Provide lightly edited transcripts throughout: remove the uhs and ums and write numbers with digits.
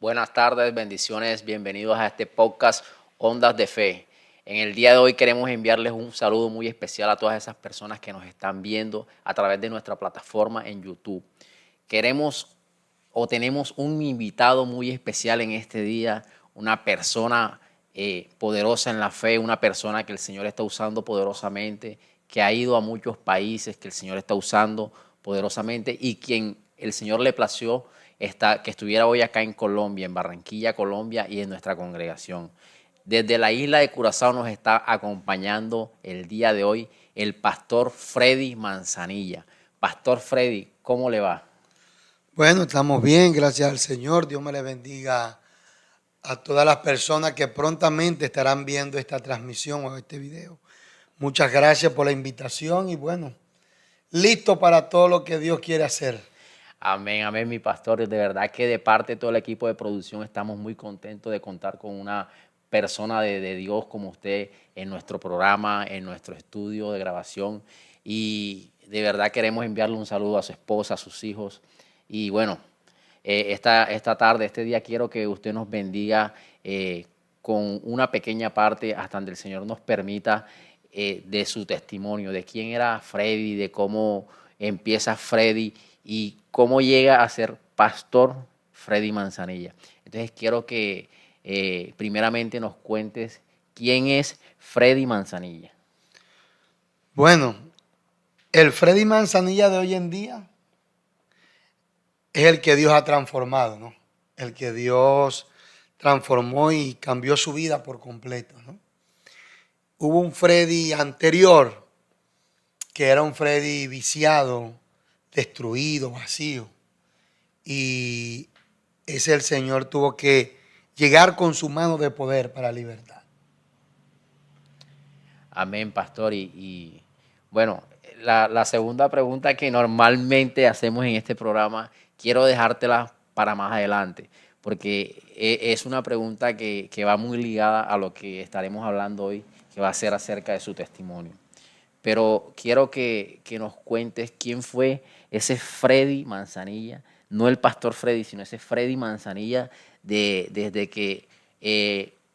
Buenas tardes, bendiciones, bienvenidos a este podcast Ondas de Fe. En el día de hoy queremos enviarles un saludo muy especial a todas esas personas que nos están viendo a través de nuestra plataforma en YouTube. Queremos o tenemos un invitado muy especial en este día, una persona poderosa en la fe, una persona que el Señor está usando poderosamente, que ha ido a muchos países, que el Señor está usando poderosamente y quien el Señor le plació que estuviera hoy acá en Colombia, en Barranquilla, Colombia y en nuestra congregación. Desde la isla de Curazao nos está acompañando el día de hoy el pastor Freddy Manzanilla. Pastor Freddy, ¿cómo le va? Bueno, estamos bien, gracias al Señor. Dios me le bendiga a todas las personas que prontamente estarán viendo esta transmisión o este video. Muchas gracias por la invitación y bueno, listo para todo lo que Dios quiere hacer. Amén, amén, mi pastor. De verdad que de parte de todo el equipo de producción estamos muy contentos de contar con una persona de Dios como usted en nuestro programa, en nuestro estudio de grabación. Y de verdad queremos enviarle un saludo a su esposa, a sus hijos. Y bueno, esta tarde, este día, quiero que usted nos bendiga con una pequeña parte hasta donde el Señor nos permita de su testimonio, de quién era Freddy, de cómo empieza Freddy y cómo llega a ser pastor Freddy Manzanilla. Entonces quiero que primeramente nos cuentes quién es Freddy Manzanilla. Bueno, el Freddy Manzanilla de hoy en día es el que Dios ha transformado, ¿no? El que Dios transformó y cambió su vida por completo, ¿no? Hubo un Freddy anterior que era un Freddy viciado, destruido, vacío. Y ese el Señor tuvo que llegar con su mano de poder para libertad. Amén, pastor. Bueno, la segunda pregunta que normalmente hacemos en este programa, quiero dejártela para más adelante, porque es una pregunta que va muy ligada a lo que estaremos hablando hoy, que va a ser acerca de su testimonio. Pero quiero que nos cuentes quién fue ese Freddy Manzanilla, no el pastor Freddy, sino ese Freddy Manzanilla desde que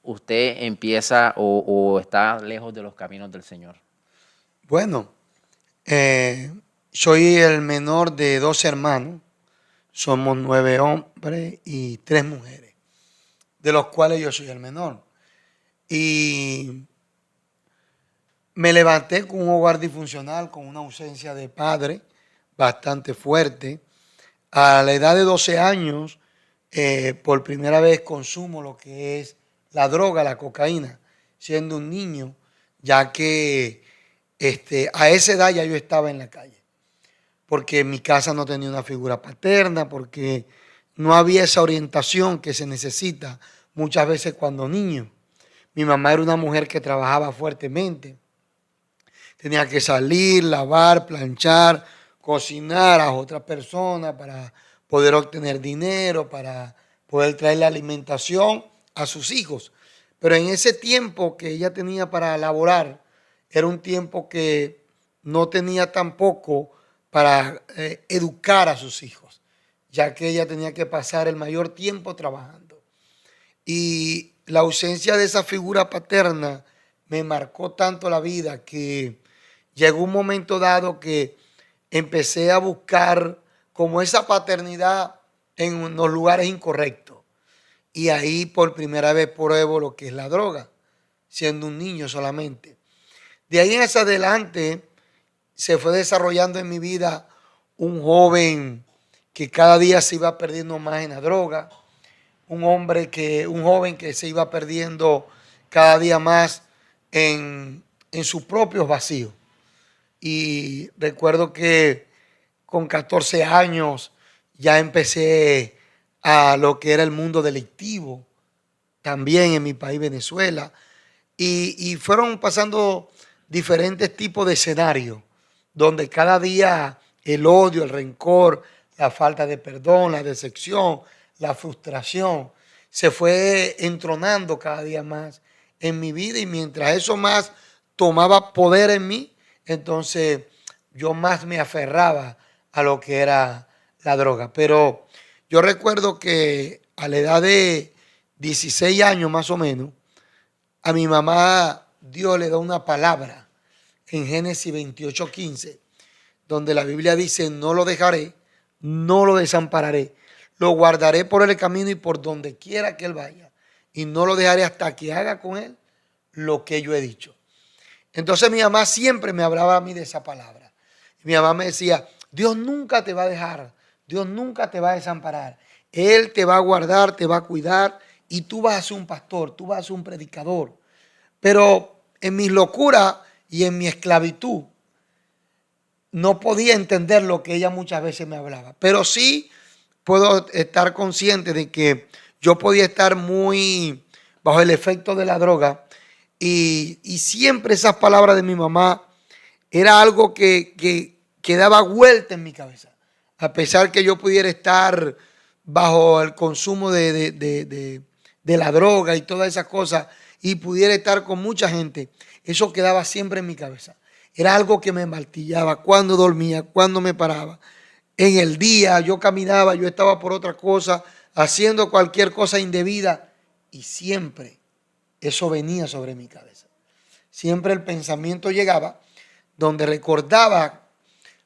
usted empieza o está lejos de los caminos del Señor. Bueno, eh, soy el menor de dos hermanos. Somos 9 hombres y 3 mujeres, de los cuales yo soy el menor. Y me levanté con un hogar disfuncional, con una ausencia de padre bastante fuerte. A la edad de 12 años, por primera vez consumo lo que es la droga, la cocaína, siendo un niño, ya que a esa edad ya yo estaba en la calle, porque en mi casa no tenía una figura paterna, porque no había esa orientación que se necesita muchas veces cuando niño. Mi mamá era una mujer que trabajaba fuertemente, tenía que salir, lavar, planchar, cocinar a otras personas para poder obtener dinero, para poder traer la alimentación a sus hijos. Pero en ese tiempo que ella tenía para laborar, era un tiempo que no tenía tampoco para educar a sus hijos, ya que ella tenía que pasar el mayor tiempo trabajando. Y la ausencia de esa figura paterna me marcó tanto la vida que llegó un momento dado que empecé a buscar como esa paternidad en los lugares incorrectos. Y ahí por primera vez pruebo lo que es la droga, siendo un niño solamente. De ahí en hacia adelante se fue desarrollando en mi vida un joven que cada día se iba perdiendo más en la droga, un joven que se iba perdiendo cada día más en sus propios vacíos. Y recuerdo que con 14 años ya empecé a lo que era el mundo delictivo, también en mi país, Venezuela. Y fueron pasando diferentes tipos de escenarios, donde cada día el odio, el rencor, la falta de perdón, la decepción, la frustración, se fue entronando cada día más en mi vida y mientras eso más tomaba poder en mí, entonces yo más me aferraba a lo que era la droga. Pero yo recuerdo que a la edad de 16 años más o menos, a mi mamá Dios le da una palabra en Génesis 28:15, donde la Biblia dice, no lo dejaré, no lo desampararé, lo guardaré por el camino y por donde quiera que él vaya, y no lo dejaré hasta que haga con él lo que yo he dicho. Entonces mi mamá siempre me hablaba a mí de esa palabra. Mi mamá me decía, Dios nunca te va a dejar, Dios nunca te va a desamparar. Él te va a guardar, te va a cuidar y tú vas a ser un pastor, tú vas a ser un predicador. Pero en mis locuras y en mi esclavitud no podía entender lo que ella muchas veces me hablaba. Pero sí puedo estar consciente de que yo podía estar muy bajo el efecto de la droga y siempre esas palabras de mi mamá era algo que daba vuelta en mi cabeza. A pesar que yo pudiera estar bajo el consumo de la droga y todas esas cosas y pudiera estar con mucha gente, eso quedaba siempre en mi cabeza. Era algo que me martillaba cuando dormía, cuando me paraba. En el día yo caminaba, yo estaba por otra cosa, haciendo cualquier cosa indebida y siempre eso venía sobre mi cabeza. Siempre el pensamiento llegaba donde recordaba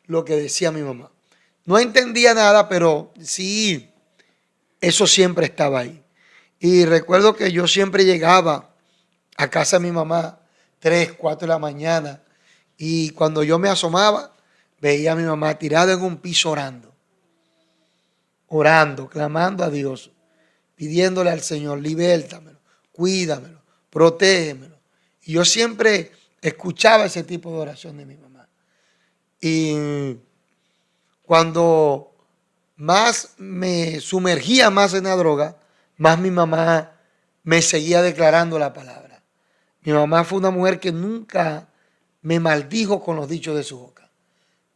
lo que decía mi mamá. No entendía nada, pero sí, eso siempre estaba ahí. Y recuerdo que yo siempre llegaba a casa de mi mamá 3, 4 de la mañana y cuando yo me asomaba veía a mi mamá tirada en un piso orando, clamando a Dios, pidiéndole al Señor, libértamelo, cuídamelo, protégemelo. Y yo siempre escuchaba ese tipo de oración de mi mamá. Y cuando más me sumergía más en la droga, más mi mamá me seguía declarando la palabra. Mi mamá fue una mujer que nunca me maldijo con los dichos de su boca.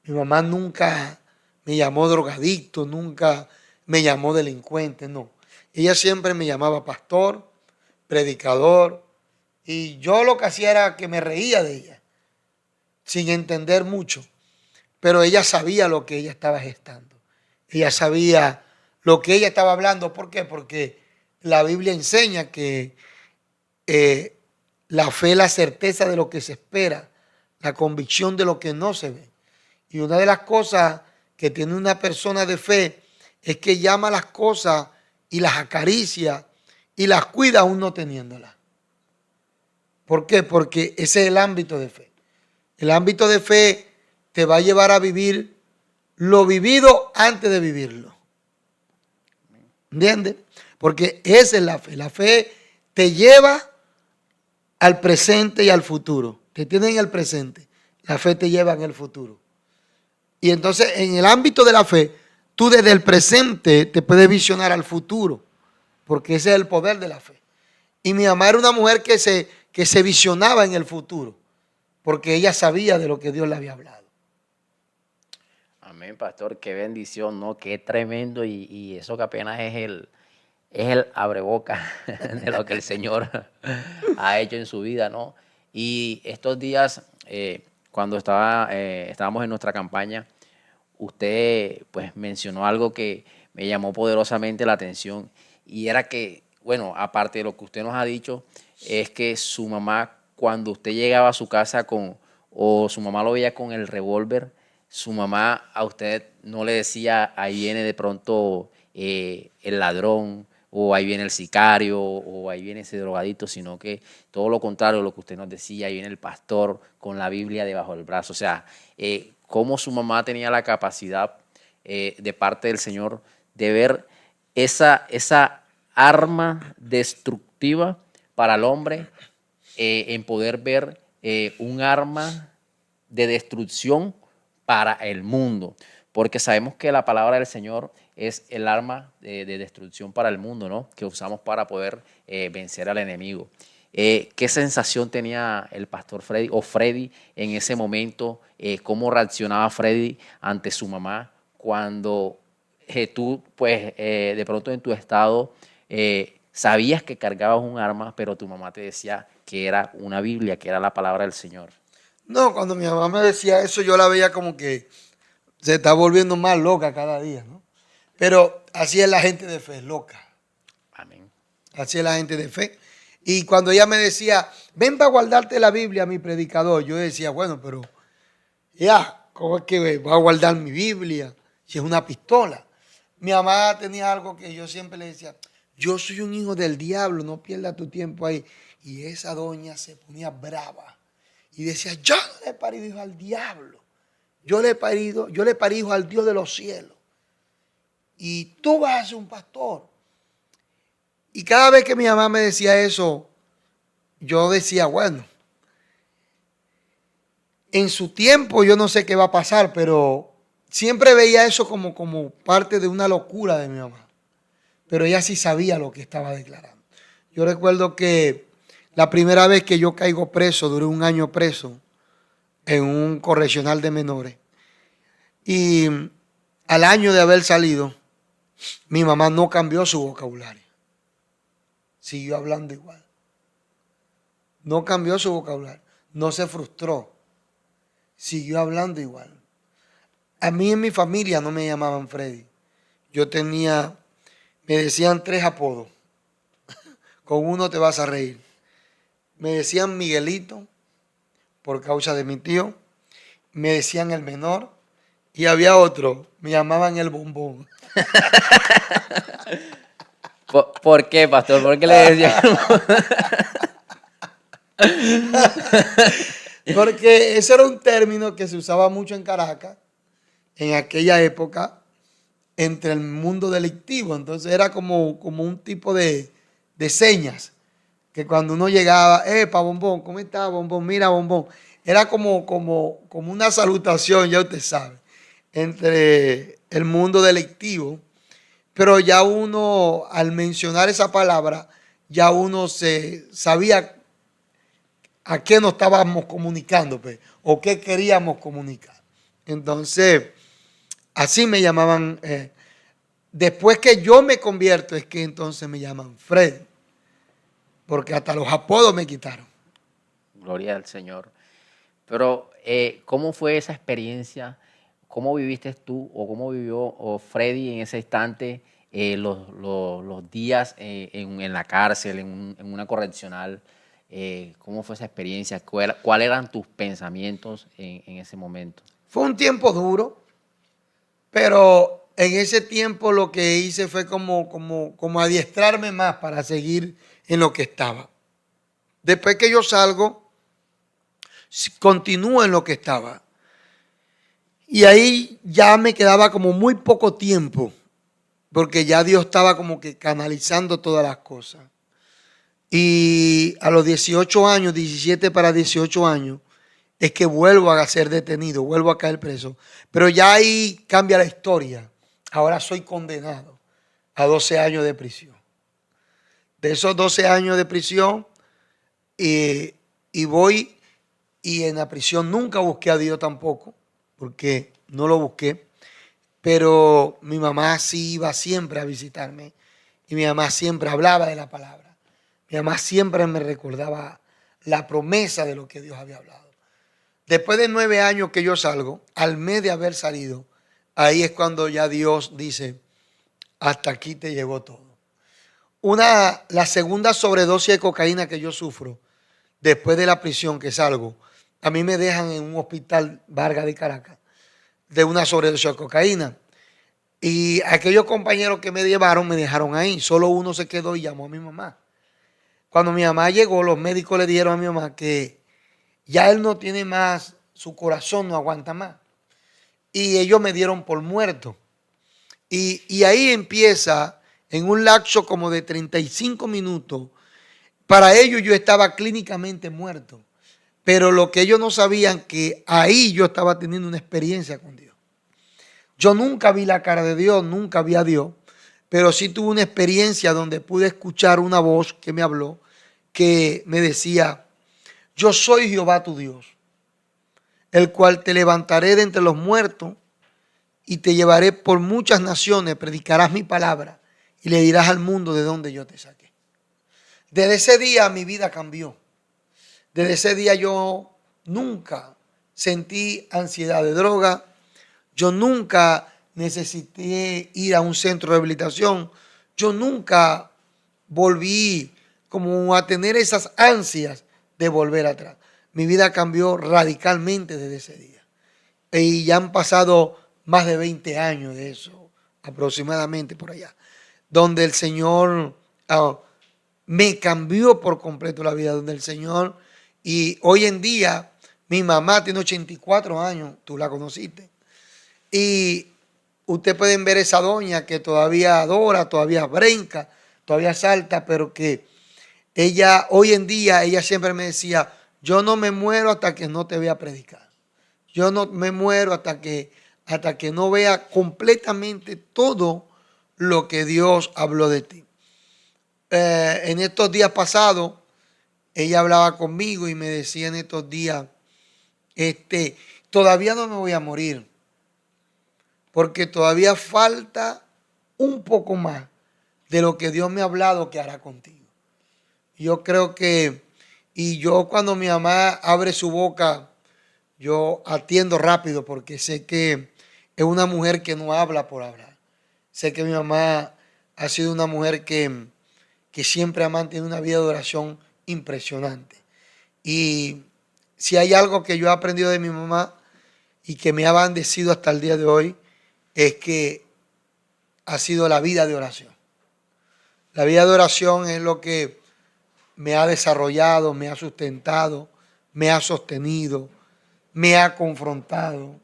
Mi mamá nunca me llamó drogadicto, nunca me llamó delincuente, no. Ella siempre me llamaba pastor, predicador, y yo lo que hacía era que me reía de ella, sin entender mucho. Pero ella sabía lo que ella estaba gestando. Ella sabía lo que ella estaba hablando. ¿Por qué? Porque la Biblia enseña que la fe es la certeza de lo que se espera, la convicción de lo que no se ve. Y una de las cosas que tiene una persona de fe es que llama las cosas y las acaricia y las cuida aún no teniéndolas. ¿Por qué? Porque ese es el ámbito de fe. El ámbito de fe te va a llevar a vivir lo vivido antes de vivirlo. ¿Entiendes? Porque esa es la fe. La fe te lleva al presente y al futuro. Te tiene en el presente. La fe te lleva en el futuro. Y entonces en el ámbito de la fe, tú desde el presente te puedes visionar al futuro. Porque ese es el poder de la fe. Y mi mamá era una mujer que se visionaba en el futuro. Porque ella sabía de lo que Dios le había hablado. Amén, pastor, qué bendición, ¿no? Qué tremendo y eso que apenas es el abreboca de lo que el Señor ha hecho en su vida, ¿no? Y estos días, cuando estábamos en nuestra campaña, usted pues mencionó algo que me llamó poderosamente la atención y era que, bueno, aparte de lo que usted nos ha dicho, es que su mamá, cuando usted llegaba a su casa o su mamá lo veía con el revólver, su mamá a usted no le decía, ahí viene de pronto el ladrón, o ahí viene el sicario, o ahí viene ese drogadito, sino que todo lo contrario, lo que usted nos decía, ahí viene el pastor con la Biblia debajo del brazo. O sea, cómo su mamá tenía la capacidad de parte del Señor de ver esa arma destructiva para el hombre, en poder ver un arma de destrucción para el mundo, porque sabemos que la palabra del Señor es el arma de destrucción para el mundo, ¿no? Que usamos para poder vencer al enemigo. ¿Qué sensación tenía el pastor Freddy o Freddy en ese momento? ¿Cómo reaccionaba Freddy ante su mamá cuando tú, pues, de pronto en tu estado sabías que cargabas un arma, pero tu mamá te decía que era una Biblia, que era la palabra del Señor? No, cuando mi mamá me decía eso, yo la veía como que se está volviendo más loca cada día, ¿no? Pero así es la gente de fe, loca. Amén. Así es la gente de fe. Y cuando ella me decía, ven para guardarte la Biblia, mi predicador, yo decía, bueno, pero ya, ¿cómo es que voy a guardar mi Biblia si es una pistola? Mi mamá tenía algo que yo siempre le decía, yo soy un hijo del diablo, no pierdas tu tiempo ahí. Y esa doña se ponía brava y decía, yo no le he parido hijo al diablo, yo le he parido hijo al Dios de los cielos. Y tú vas a ser un pastor. Y cada vez que mi mamá me decía eso, yo decía, bueno, en su tiempo yo no sé qué va a pasar, pero siempre veía eso como parte de una locura de mi mamá. Pero ella sí sabía lo que estaba declarando. Yo recuerdo que la primera vez que yo caigo preso, duré un año preso en un correccional de menores. Y al año de haber salido, mi mamá no cambió su vocabulario. Siguió hablando igual. No cambió su vocabulario. No se frustró. Siguió hablando igual. A mí en mi familia no me llamaban Freddy. Me decían 3 apodos. Con uno te vas a reír. Me decían Miguelito, por causa de mi tío. Me decían el menor. Y había otro, me llamaban el bombón. ¿Por qué, pastor? ¿Por qué le decían? Porque ese era un término que se usaba mucho en Caracas en aquella época entre el mundo delictivo. Entonces era como un tipo de señas que cuando uno llegaba, pa bombón, ¿cómo está bombón? Mira bombón. Era como una salutación, ya usted sabe, entre el mundo delictivo. Pero ya uno, al mencionar esa palabra, ya uno se sabía a qué nos estábamos comunicando, pues, o qué queríamos comunicar. Entonces, así me llamaban. Después que yo me convierto, es que entonces me llaman Fred, porque hasta los apodos me quitaron. Gloria al Señor. Pero, ¿cómo fue esa experiencia? ¿Cómo viviste tú o cómo vivió Freddy en ese instante los días en la cárcel, en una correccional? ¿Cómo fue esa experiencia? ¿Cuáles eran tus pensamientos en ese momento? Fue un tiempo duro, pero en ese tiempo lo que hice fue como adiestrarme más para seguir en lo que estaba. Después que yo salgo, continúo en lo que estaba. Y ahí ya me quedaba como muy poco tiempo, porque ya Dios estaba como que canalizando todas las cosas. Y a los 18 años, 17 para 18 años, es que vuelvo a ser detenido, vuelvo a caer preso. Pero ya ahí cambia la historia. Ahora soy condenado a 12 años de prisión. De esos 12 años de prisión, y voy, y en la prisión nunca busqué a Dios tampoco, porque no lo busqué. Pero mi mamá sí iba siempre a visitarme, y mi mamá siempre hablaba de la palabra. Mi mamá siempre me recordaba la promesa de lo que Dios había hablado. Después de 9 años que yo salgo, al mes de haber salido, ahí es cuando ya Dios dice, hasta aquí te llegó todo. La segunda sobredosis de cocaína que yo sufro, después de la prisión que salgo, a mí me dejan en un hospital Vargas de Caracas, de una sobredosis de cocaína. Y aquellos compañeros que me llevaron me dejaron ahí. Solo uno se quedó y llamó a mi mamá. Cuando mi mamá llegó, los médicos le dijeron a mi mamá que ya él no tiene más, su corazón no aguanta más. Y ellos me dieron por muerto. Y ahí empieza, en un lapso como de 35 minutos, para ellos yo estaba clínicamente muerto. Pero lo que ellos no sabían, que ahí yo estaba teniendo una experiencia con Dios. Yo nunca vi la cara de Dios, nunca vi a Dios, pero sí tuve una experiencia donde pude escuchar una voz que me habló, que me decía, yo soy Jehová tu Dios, el cual te levantaré de entre los muertos y te llevaré por muchas naciones, predicarás mi palabra y le dirás al mundo de dónde yo te saqué. Desde ese día mi vida cambió. Desde ese día yo nunca sentí ansiedad de droga. Yo nunca necesité ir a un centro de rehabilitación. Yo nunca volví como a tener esas ansias de volver atrás. Mi vida cambió radicalmente desde ese día. Y ya han pasado más de 20 años de eso, aproximadamente por allá, donde el Señor me cambió por completo la vida, donde el Señor, y hoy en día mi mamá tiene 84 años, tú la conociste, y ustedes pueden ver esa doña que todavía adora, todavía brinca, todavía salta, pero que ella, hoy en día, ella siempre me decía, yo no me muero hasta que no te vea predicar. Yo no me muero hasta que no vea completamente todo lo que Dios habló de ti. En estos días pasados, ella hablaba conmigo y me decía en estos días, todavía no me voy a morir, porque todavía falta un poco más de lo que Dios me ha hablado que hará contigo. Yo creo que, y yo cuando mi mamá abre su boca, yo atiendo rápido porque sé que es una mujer que no habla por hablar. Sé que mi mamá ha sido una mujer que siempre ha mantenido una vida de oración impresionante. Y si hay algo que yo he aprendido de mi mamá y que me ha bendecido hasta el día de hoy, es que ha sido la vida de oración. La vida de oración es lo que me ha desarrollado, me ha sustentado, me ha sostenido, me ha confrontado,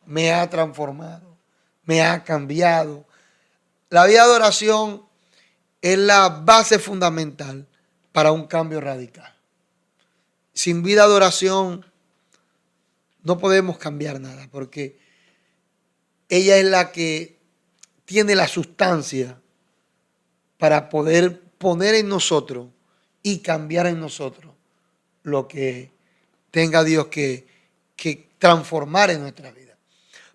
me ha transformado, me ha cambiado. La vida de oración es la base fundamental para un cambio radical. Sin vida de oración no podemos cambiar nada, porque ella es la que tiene la sustancia para poder poner en nosotros y cambiar en nosotros lo que tenga Dios que transformar en nuestra vida.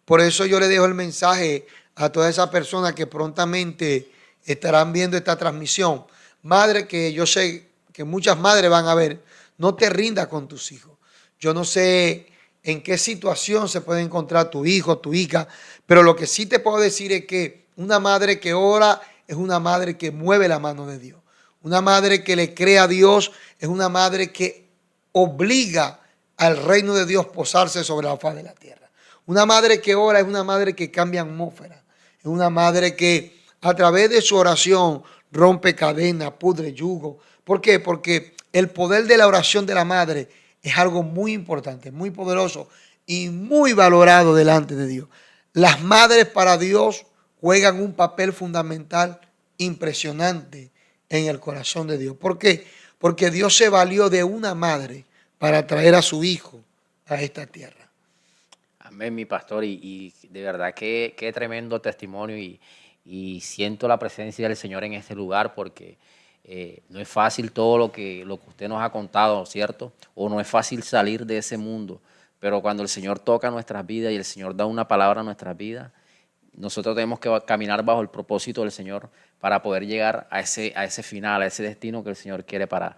Por eso yo le dejo el mensaje a todas esas personas que prontamente estarán viendo esta transmisión. Madre, que yo sé que muchas madres van a ver, no te rindas con tus hijos. Yo no sé en qué situación se puede encontrar tu hijo, tu hija, pero lo que sí te puedo decir es que una madre que ora es una madre que mueve la mano de Dios. Una madre que le cree a Dios es una madre que obliga al reino de Dios posarse sobre la faz de la tierra. Una madre que ora es una madre que cambia atmósfera. Es una madre que a través de su oración rompe cadenas, pudre yugo. ¿Por qué? Porque el poder de la oración de la madre es algo muy importante, muy poderoso y muy valorado delante de Dios. Las madres para Dios juegan un papel fundamental impresionante en el corazón de Dios. ¿Por qué? Porque Dios se valió de una madre para traer a su hijo a esta tierra. Amén, mi pastor, y de verdad que tremendo testimonio y siento la presencia del Señor en este lugar porque no es fácil todo lo que usted nos ha contado, ¿cierto? O no es fácil salir de ese mundo, pero cuando el Señor toca nuestras vidas y el Señor da una palabra a nuestras vidas, nosotros tenemos que caminar bajo el propósito del Señor para poder llegar a ese final, a ese destino que el Señor quiere para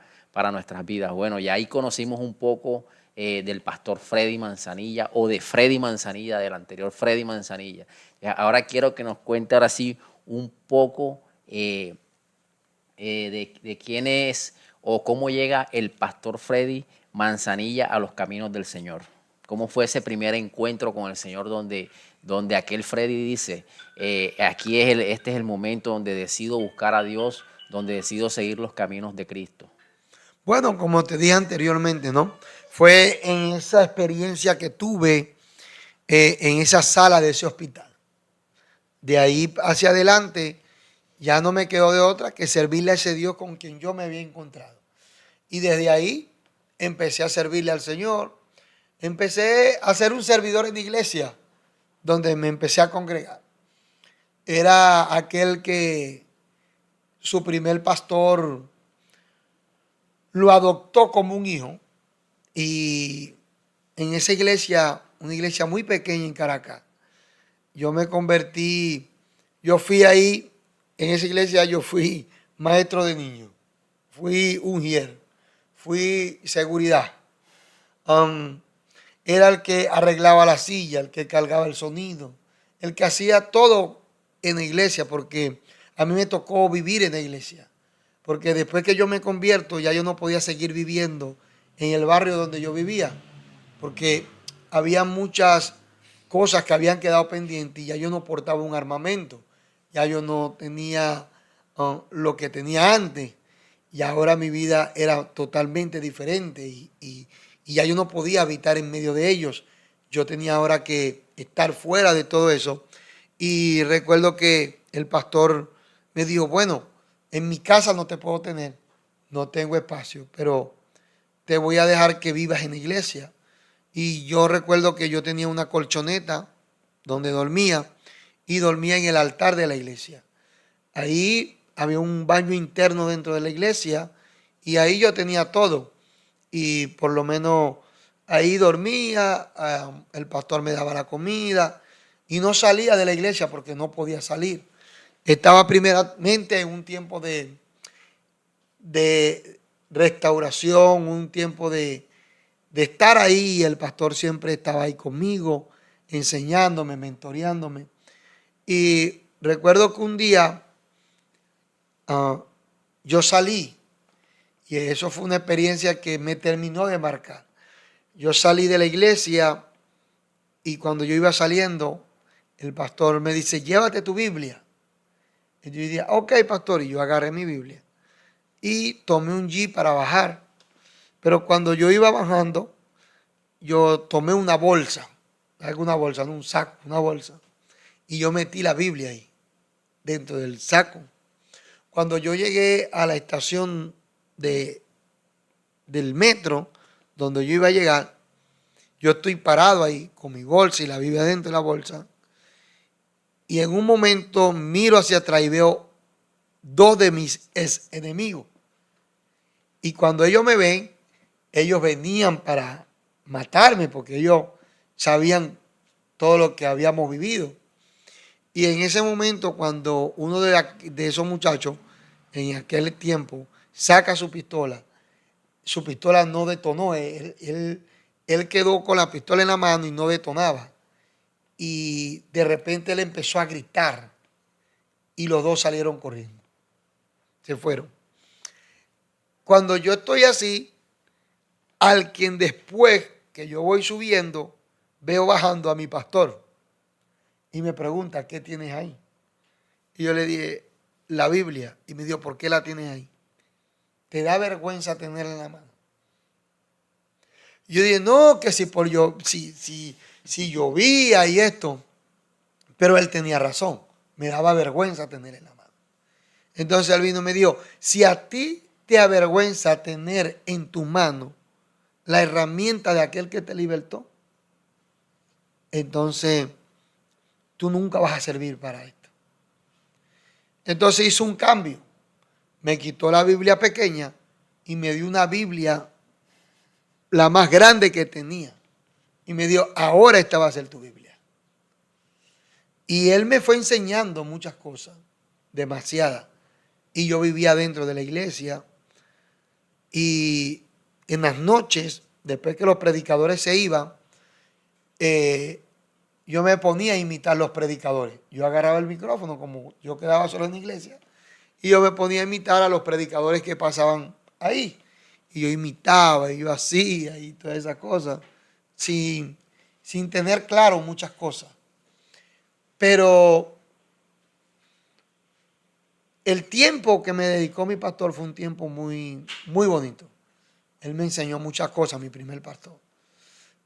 nuestras vidas. Bueno, ya ahí conocimos un poco del pastor Freddy Manzanilla o de Freddy Manzanilla, del anterior Freddy Manzanilla. Ahora quiero que nos cuente ahora sí un poco de quién es o cómo llega el pastor Freddy Manzanilla a los caminos del Señor. ¿Cómo fue ese primer encuentro con el Señor donde aquel Freddy dice, este es el momento donde decido buscar a Dios, donde decido seguir los caminos de Cristo? Bueno, como te dije anteriormente, ¿no? Fue en esa experiencia que tuve en esa sala de ese hospital. De ahí hacia adelante ya no me quedó de otra que servirle a ese Dios con quien yo me había encontrado. Y desde ahí empecé a servirle al Señor. Empecé a ser un servidor en la iglesia donde me empecé a congregar. Era aquel que su primer pastor lo adoptó como un hijo. Y en esa iglesia, una iglesia muy pequeña en Caracas, yo me convertí, yo fui ahí, en esa iglesia yo fui maestro de niños, fui ujier, fui seguridad. Era el que arreglaba la silla, el que cargaba el sonido, el que hacía todo en la iglesia, porque a mí me tocó vivir en la iglesia. porque después que yo me convierto ya yo no podía seguir viviendo en el barrio donde yo vivía, porque había muchas cosas que habían quedado pendientes y ya yo no portaba un armamento, ya yo no tenía lo que tenía antes y ahora mi vida era totalmente diferente y ya yo no podía habitar en medio de ellos. Yo tenía ahora que estar fuera de todo eso y recuerdo que el pastor me dijo, bueno, en mi casa no te puedo tener, no tengo espacio, pero te voy a dejar que vivas en la iglesia. Y yo recuerdo que yo tenía una colchoneta donde dormía y dormía en el altar de la iglesia. Ahí había un baño interno dentro de la iglesia y ahí yo tenía todo. Y por lo menos ahí dormía, el pastor me daba la comida y no salía de la iglesia porque no podía salir. Estaba primeramente en un tiempo de restauración, un tiempo de estar ahí. El pastor siempre estaba ahí conmigo, enseñándome, mentoreándome. Y recuerdo que un día yo salí y eso fue una experiencia que me terminó de marcar. Yo salí de la iglesia y cuando yo iba saliendo, el pastor me dice, llévate tu Biblia. Y yo dije, ok, pastor, y yo agarré mi Biblia y tomé un jeep para bajar. Pero cuando yo iba bajando, yo tomé una bolsa, una bolsa, no un saco, una bolsa, y yo metí la Biblia ahí, dentro del saco. Cuando yo llegué a la estación del metro, donde yo iba a llegar, yo estoy parado ahí con mi bolsa y la Biblia dentro de la bolsa, y en un momento miro hacia atrás y veo dos de mis enemigos. Y cuando ellos me ven, ellos venían para matarme porque ellos sabían todo lo que habíamos vivido. Y en ese momento, cuando uno de esos muchachos, en aquel tiempo, saca su pistola no detonó. Él quedó con la pistola en la mano y no detonaba. Y de repente él empezó a gritar y los dos salieron corriendo. Se fueron. Cuando yo estoy así, al quien después que yo voy subiendo, veo bajando a mi pastor y me pregunta, ¿qué tienes ahí? Y yo le dije, la Biblia. Y me dijo, ¿por qué la tienes ahí? ¿Te da vergüenza tenerla en la mano? Y yo dije, no, que si llovía y esto. Pero él tenía razón, me daba vergüenza tenerla en la mano. Entonces él vino y me dijo, si a ti te avergüenza tener en tu mano la herramienta de aquel que te libertó, entonces tú nunca vas a servir para esto. Entonces hizo un cambio. Me quitó la Biblia pequeña y me dio una Biblia, la más grande que tenía. Y me dijo, ahora esta va a ser tu Biblia. Y él me fue enseñando muchas cosas, demasiadas. Y yo vivía dentro de la iglesia. Y en las noches, después que los predicadores se iban, yo me ponía a imitar los predicadores. Yo agarraba el micrófono, como yo quedaba solo en la iglesia, y yo me ponía a imitar a los predicadores que pasaban ahí. Y yo imitaba, y yo hacía, y todas esas cosas, sin tener claro muchas cosas. Pero el tiempo que me dedicó mi pastor fue un tiempo muy, muy bonito. Él me enseñó muchas cosas, mi primer pastor.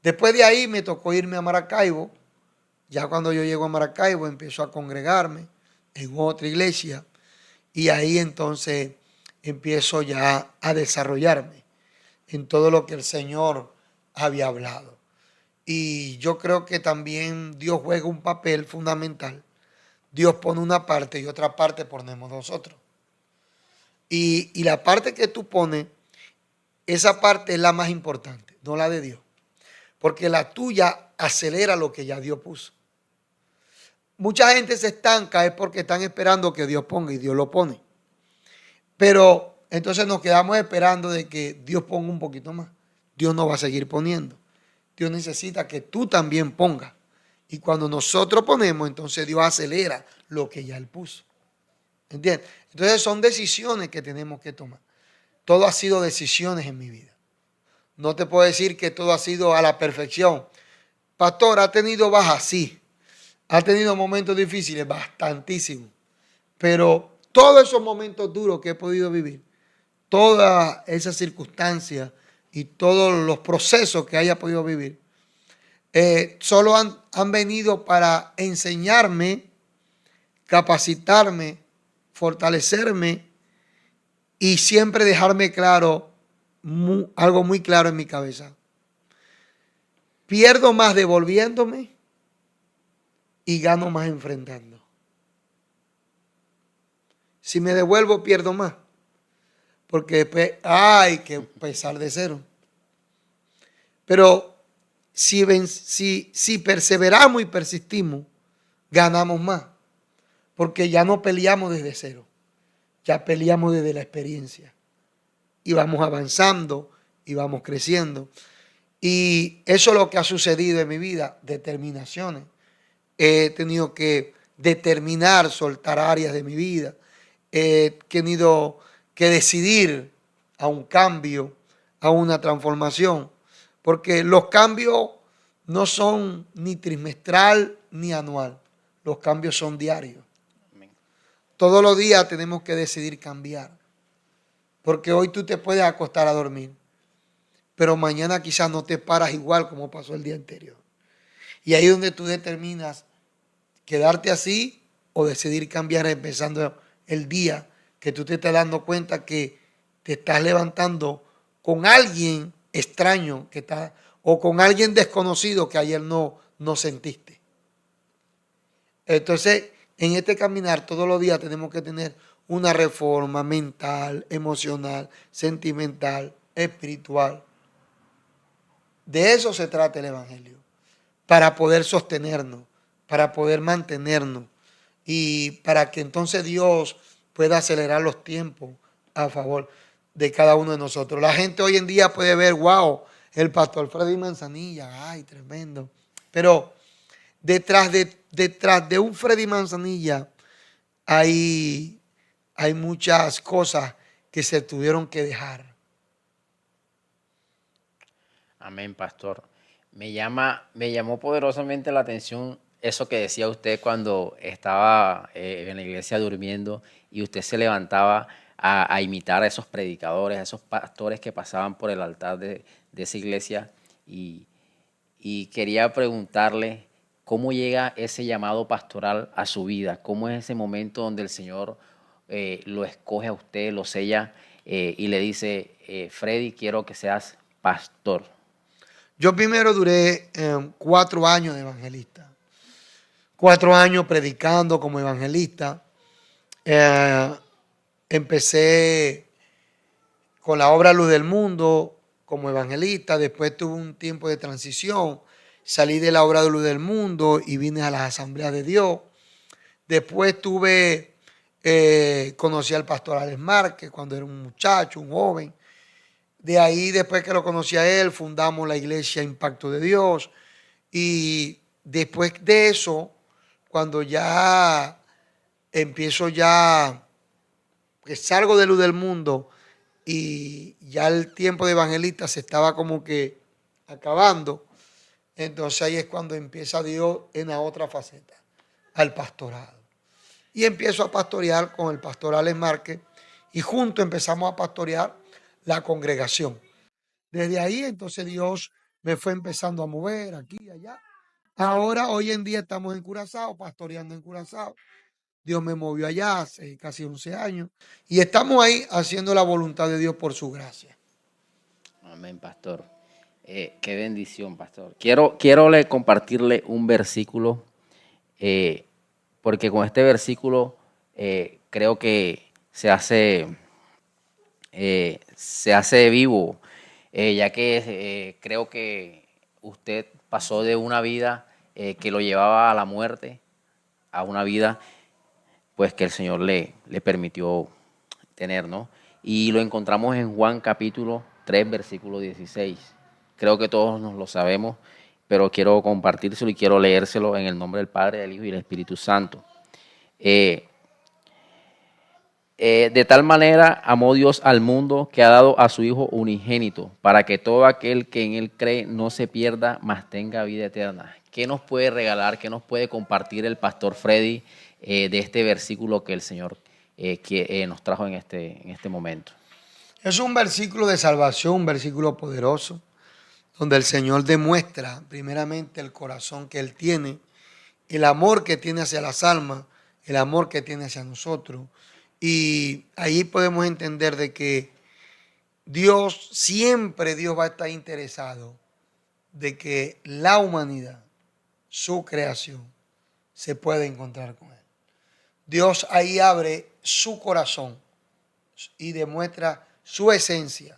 Después de ahí me tocó irme a Maracaibo. Ya cuando yo llego a Maracaibo empiezo a congregarme en otra iglesia y ahí entonces empiezo ya a desarrollarme en todo lo que el Señor había hablado. Y yo creo que también Dios juega un papel fundamental. Dios pone una parte y otra parte ponemos nosotros. Y la parte que tú pones, esa parte es la más importante, no la de Dios. Porque la tuya acelera lo que ya Dios puso. Mucha gente se estanca es porque están esperando que Dios ponga y Dios lo pone. Pero entonces nos quedamos esperando de que Dios ponga un poquito más. Dios no va a seguir poniendo. Dios necesita que tú también pongas. Y cuando nosotros ponemos, entonces Dios acelera lo que ya Él puso. ¿Entiendes? Entonces son decisiones que tenemos que tomar. Todo ha sido decisiones en mi vida. No te puedo decir que todo ha sido a la perfección. Pastor, ¿ha tenido bajas? Sí. ¿Ha tenido momentos difíciles? Bastantísimo. Pero todos esos momentos duros que he podido vivir, todas esas circunstancias y todos los procesos que haya podido vivir, solo han venido para enseñarme, capacitarme, fortalecerme y siempre dejarme claro, algo muy claro en mi cabeza. Pierdo más devolviéndome y gano más enfrentando. Si me devuelvo, pierdo más. Porque después hay que empezar de cero. Pero si perseveramos y persistimos, ganamos más. Porque ya no peleamos desde cero. Ya peleamos desde la experiencia. Y vamos avanzando y vamos creciendo. Y eso es lo que ha sucedido en mi vida, determinaciones. He tenido que determinar, soltar áreas de mi vida. He tenido que decidir a un cambio, a una transformación. Porque los cambios no son ni trimestral ni anual. Los cambios son diarios. Todos los días tenemos que decidir cambiar. Porque hoy tú te puedes acostar a dormir, pero mañana quizás no te paras igual como pasó el día anterior. Y ahí es donde tú determinas quedarte así o decidir cambiar empezando el día que tú te estás dando cuenta que te estás levantando con alguien extraño que está, o con alguien desconocido que ayer no sentiste. Entonces, en este caminar todos los días tenemos que tener una reforma mental, emocional, sentimental, espiritual. De eso se trata el Evangelio, para poder sostenernos, para poder mantenernos y para que entonces Dios pueda acelerar los tiempos a favor de cada uno de nosotros. La gente hoy en día puede ver, wow, el pastor Freddy Manzanilla, ay, tremendo. Pero detrás de un Freddy Manzanilla hay muchas cosas que se tuvieron que dejar. Amén, pastor. Me llamó poderosamente la atención eso que decía usted cuando estaba en la iglesia durmiendo y usted se levantaba a imitar a esos predicadores, a esos pastores que pasaban por el altar de esa iglesia. Y quería preguntarle cómo llega ese llamado pastoral a su vida, cómo es ese momento donde el Señor lo escoge a usted, lo sella y le dice, Freddy, quiero que seas pastor. Yo primero duré 4 años de evangelista. 4 años predicando como evangelista. Empecé con la obra Luz del Mundo como evangelista. Después tuve un tiempo de transición. Salí de la obra de Luz del Mundo y vine a las Asambleas de Dios. Después conocí al pastor Alex Márquez cuando era un muchacho, un joven. De ahí, después que lo conocí a él, fundamos la iglesia Impacto de Dios. Y después de eso, cuando ya empiezo que salgo de Luz del Mundo y ya el tiempo de evangelista se estaba como que acabando, entonces ahí es cuando empieza Dios en la otra faceta, al pastorado. Y empiezo a pastorear con el pastor Alex Márquez y juntos empezamos a pastorear la congregación. Desde ahí entonces Dios me fue empezando a mover aquí y allá. Ahora, hoy en día estamos en Curazao, pastoreando en Curazao. Dios me movió allá hace casi 11 años y estamos ahí haciendo la voluntad de Dios por su gracia. Amén, pastor. Qué bendición, pastor. Quiero compartirle un versículo, porque con este versículo creo que se hace vivo, ya que creo que usted pasó de una vida que lo llevaba a la muerte a una vida pues que el Señor le permitió tener, ¿no? Y lo encontramos en Juan capítulo 3, versículo 16. Creo que todos nos lo sabemos, pero quiero compartírselo y quiero leérselo en el nombre del Padre, del Hijo y del Espíritu Santo. De tal manera amó Dios al mundo que ha dado a su Hijo unigénito, para que todo aquel que en Él cree no se pierda, mas tenga vida eterna. ¿Qué nos puede regalar, qué nos puede compartir el pastor Freddy de este versículo que el Señor nos trajo en este momento? Es un versículo de salvación, un versículo poderoso, donde el Señor demuestra primeramente el corazón que Él tiene, el amor que tiene hacia las almas, el amor que tiene hacia nosotros. Y ahí podemos entender de que Dios va a estar interesado de que la humanidad, su creación, se pueda encontrar con Él. Dios ahí abre su corazón y demuestra su esencia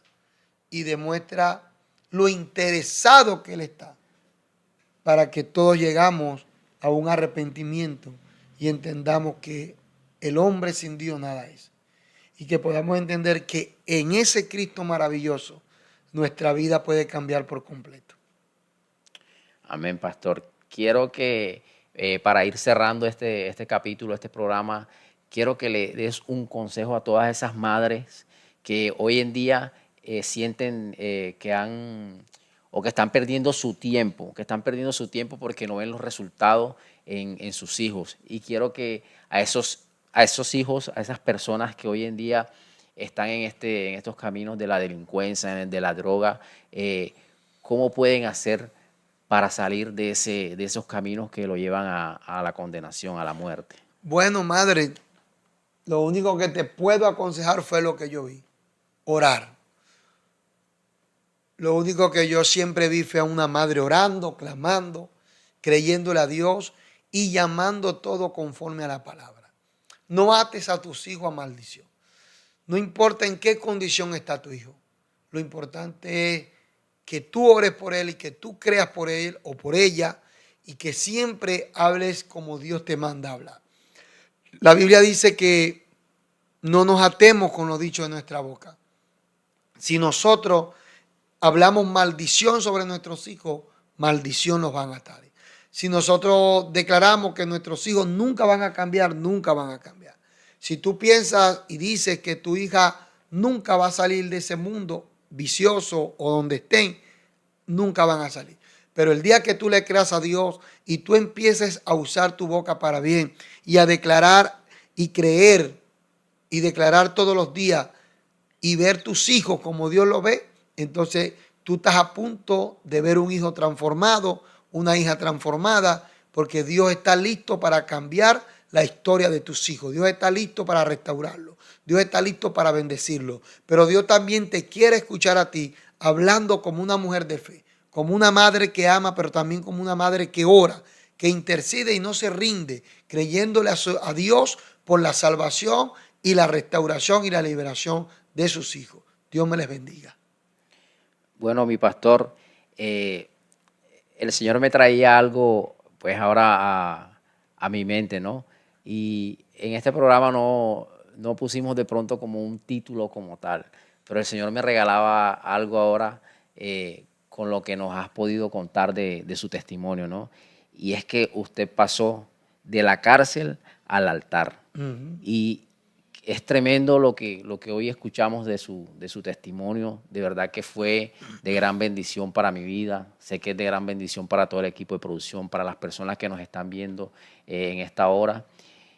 y demuestra lo interesado que Él está para que todos llegamos a un arrepentimiento y entendamos que el hombre sin Dios nada es. Y que podamos entender que en ese Cristo maravilloso nuestra vida puede cambiar por completo. Amén, pastor. Quiero que para ir cerrando este capítulo, este programa, quiero que le des un consejo a todas esas madres que hoy en día sienten que han o que están perdiendo su tiempo, porque no ven los resultados en sus hijos. Y quiero que a esos hijos, a esas personas que hoy en día están en estos caminos de la delincuencia, de la droga, ¿cómo pueden hacer para salir de esos caminos que lo llevan a la condenación, a la muerte? Bueno, madre, lo único que te puedo aconsejar fue lo que yo vi, orar. Lo único que yo siempre vi fue a una madre orando, clamando, creyéndole a Dios y llamando todo conforme a la palabra. No ates a tus hijos a maldición. No importa en qué condición está tu hijo. Lo importante es que tú ores por él y que tú creas por él o por ella y que siempre hables como Dios te manda a hablar. La Biblia dice que no nos atemos con lo dicho de nuestra boca. Si nosotros hablamos maldición sobre nuestros hijos, maldición nos van a atar. Si nosotros declaramos que nuestros hijos nunca van a cambiar, nunca van a cambiar. Si tú piensas y dices que tu hija nunca va a salir de ese mundo vicioso o donde estén, nunca van a salir. Pero el día que tú le creas a Dios y tú empieces a usar tu boca para bien y a declarar y creer y declarar todos los días y ver tus hijos como Dios lo ve, entonces tú estás a punto de ver un hijo transformado, una hija transformada, porque Dios está listo para cambiar la historia de tus hijos. Dios está listo para restaurarlo. Dios está listo para bendecirlo. Pero Dios también te quiere escuchar a ti hablando como una mujer de fe, como una madre que ama, pero también como una madre que ora, que intercede y no se rinde, creyéndole a Dios por la salvación y la restauración y la liberación de sus hijos. Dios me les bendiga. Bueno, mi pastor, el Señor me traía algo, pues ahora a mi mente, ¿no? Y en este programa no pusimos de pronto como un título como tal, pero el Señor me regalaba algo ahora con lo que nos has podido contar de su testimonio, ¿no? Y es que usted pasó de la cárcel al altar. Y es tremendo lo que hoy escuchamos de su testimonio. De verdad que fue de gran bendición para mi vida. Sé que es de gran bendición para todo el equipo de producción, para las personas que nos están viendo en esta hora.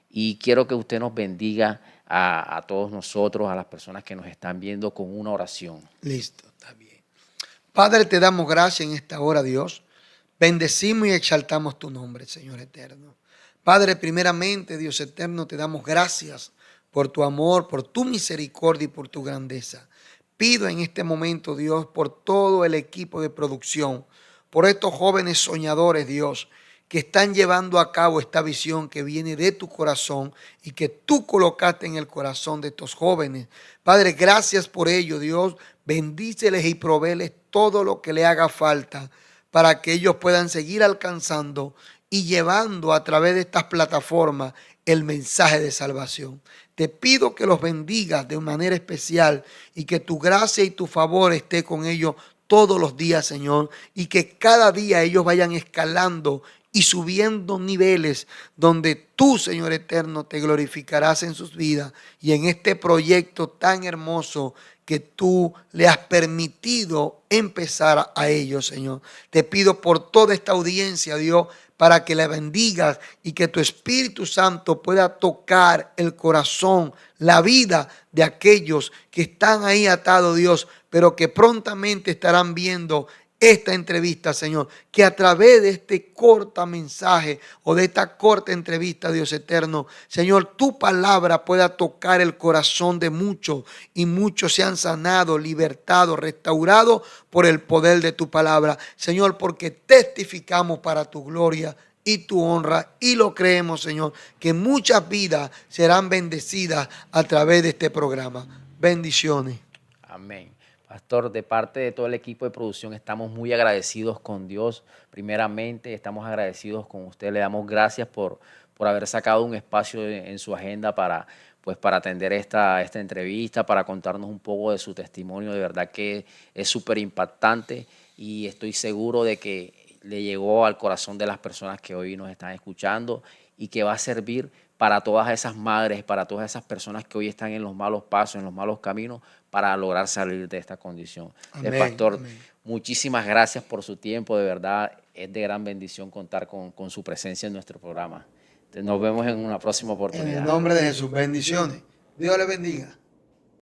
Y quiero que usted nos bendiga a todos nosotros, a las personas que nos están viendo, con una oración. Listo, está bien. Padre, te damos gracias en esta hora, Dios. Bendecimos y exaltamos tu nombre, Señor eterno. Padre, primeramente, Dios eterno, te damos gracias por tu amor, por tu misericordia y por tu grandeza. Pido en este momento, Dios, por todo el equipo de producción, por estos jóvenes soñadores, Dios, que están llevando a cabo esta visión que viene de tu corazón y que tú colocaste en el corazón de estos jóvenes. Padre, gracias por ello, Dios. Bendíceles y provéles todo lo que le haga falta para que ellos puedan seguir alcanzando y llevando a través de estas plataformas el mensaje de salvación. Te pido que los bendigas de manera especial y que tu gracia y tu favor esté con ellos todos los días, Señor, y que cada día ellos vayan escalando y subiendo niveles donde tú, Señor eterno, te glorificarás en sus vidas y en este proyecto tan hermoso que tú le has permitido empezar a ellos, Señor. Te pido por toda esta audiencia, Dios, para que la bendigas y que tu Espíritu Santo pueda tocar el corazón, la vida de aquellos que están ahí atados, Dios, pero que prontamente estarán viendo esta entrevista, Señor, que a través de este corto mensaje o de esta corta entrevista, Dios eterno, Señor, tu palabra pueda tocar el corazón de muchos y muchos sean sanados, libertados, restaurados por el poder de tu palabra, Señor, porque testificamos para tu gloria y tu honra y lo creemos, Señor, que muchas vidas serán bendecidas a través de este programa. Bendiciones. Amén. Pastor, de parte de todo el equipo de producción estamos muy agradecidos con Dios. Primeramente, estamos agradecidos con usted. Le damos gracias por haber sacado un espacio en su agenda para atender esta entrevista, para contarnos un poco de su testimonio. De verdad que es súper impactante y estoy seguro de que le llegó al corazón de las personas que hoy nos están escuchando y que va a servir para todas esas madres, para todas esas personas que hoy están en los malos pasos, en los malos caminos, para lograr salir de esta condición. Amén, Pastor, amén. muchísimas gracias por su tiempo, de verdad es de gran bendición contar con su presencia en nuestro programa. Nos vemos en una próxima En el oportunidad. nombre de Jesús, bendiciones. Dios le bendiga.